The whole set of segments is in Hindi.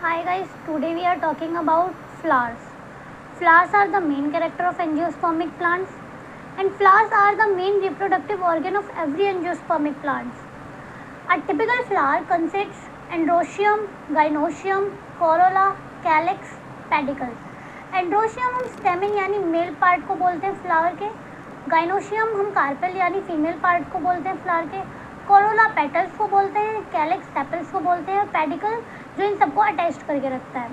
Hi guys, today we are talking about flowers. Flowers are the main character of angiospermic plants, and flowers are the main reproductive organ of every angiospermic plant. A typical flower consists androecium, gynoecium, corolla, calyx, pedicles. Androecium हम स्टेमिन यानी मेल पार्ट को बोलते हैं फ्लावर के, गाइनोशियम हम कार्पेल यानी फीमेल पार्ट को बोलते हैं फ्लावर के, कोरोला पेटल्स को बोलते हैं, कैलिक्स सेपल्स को बोलते हैं, पेडिकल जो इन सबको अटैच करके रखता है।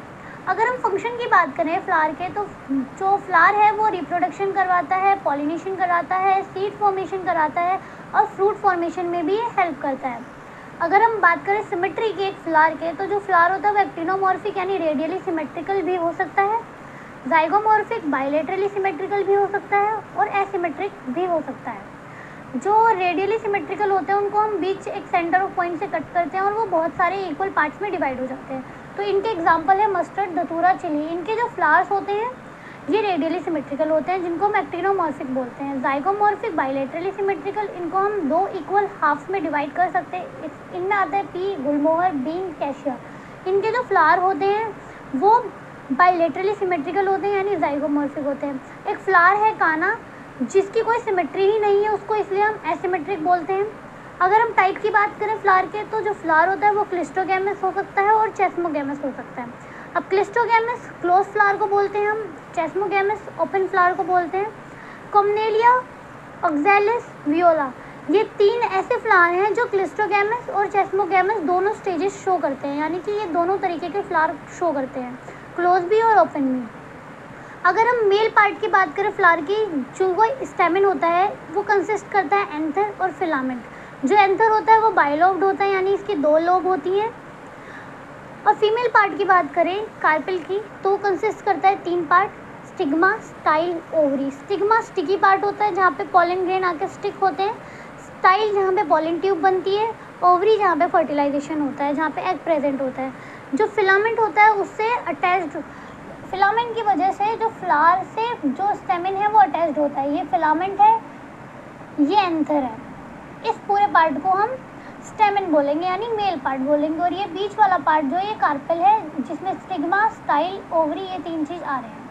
अगर हम फंक्शन की बात करें फ्लावर के, तो जो फ्लावर है वो रिप्रोडक्शन करवाता है, पॉलिनेशन कराता है, सीड फॉर्मेशन कराता है और फ्रूट फॉर्मेशन में भी हेल्प करता है। अगर हम बात करें सिमेट्री के एक फ्लावर के, तो जो फ्लावर होता है वो एक्टिनोमॉर्फिक यानी रेडियली सिमेट्रिकल भी हो सकता है, जाइगोमॉर्फिक बाइलेटरली सिमेट्रिकल भी हो सकता है और एसिमेट्रिक भी हो सकता है। जो रेडियली सिमेट्रिकल होते हैं उनको हम बीच एक सेंटर ऑफ पॉइंट से कट करते हैं और वो बहुत सारे इक्वल पार्ट्स में डिवाइड हो जाते हैं। तो इनके एग्जांपल है मस्टर्ड, धतूरा, चिली। इनके जो फ्लावर्स होते हैं ये रेडियली सिमेट्रिकल होते हैं जिनको हम एक्टिनोमॉर्फिक बोलते हैं। जाइगोमॉर्फिक बाइलेटरली सिमेट्रिकल, इनको हम दो इक्वल हाफ्स में डिवाइड कर सकते हैं। इनमें आता है पी, गुलमोहर, बीन, कैशिया। इनके जो फ्लावर होते हैं वो बाइलेटरली सिमेट्रिकल होते हैं यानी जाइगोमॉर्फिक होते हैं। एक फ्लावर है काना जिसकी कोई सिमेट्री ही नहीं है, उसको इसलिए हम एसिमेट्रिक बोलते हैं। अगर हम टाइप की बात करें फ्लावर के, तो जो फ्लावर होता है वो क्लिस्टोगैमस हो सकता है और चेस्मोगैमस हो सकता है। अब क्लिस्टोगैमस क्लोज फ्लावर को बोलते हैं हम, चेस्मोगैमस ओपन फ्लावर को बोलते हैं। कॉम्नेलिया, ऑक्सैलिस, वियोला, ये तीन ऐसे फ्लावर हैं जो क्लिस्टोगैमस और चेस्मोगैमस दोनों स्टेजेस शो करते हैं, यानी कि ये दोनों तरीके के फ्लावर शो करते हैं, क्लोज भी और ओपन भी। अगर हम मेल पार्ट की बात करें फ्लावर की, जो वो स्टेमिन होता है वो कंसिस्ट करता है एंथर और फिलामेंट। जो एंथर होता है वो बाइलोब्ड होता है यानी इसकी दो लोब होती हैं। और फीमेल पार्ट की बात करें कार्पेल की, तो कंसिस्ट करता है तीन part, stigma, style, ovary. Stigma sticky part होता है जहाँ पे पॉलन ग्रेन आके स्टिक होते हैं, स्टाइल जहाँ पे पॉलन ट्यूब बनती है, ओवरी जहाँ पे फर्टिलाइजेशन होता है, जहाँ पे एग प्रेजेंट होता है। जो फिलामेंट होता है उससे अटैच्ड, फिलामेंट की वजह से जो फ्लावर से जो स्टेमिन है वो अटैच्ड होता है। ये फिलामेंट है, ये एंथर है। इस पूरे पार्ट को हम स्टेमिन बोलेंगे यानी मेल पार्ट बोलेंगे। और ये बीच वाला पार्ट जो ये कार्पेल है जिसमें स्टिग्मा, स्टाइल, ओवरी ये तीन चीज़ आ रहे हैं।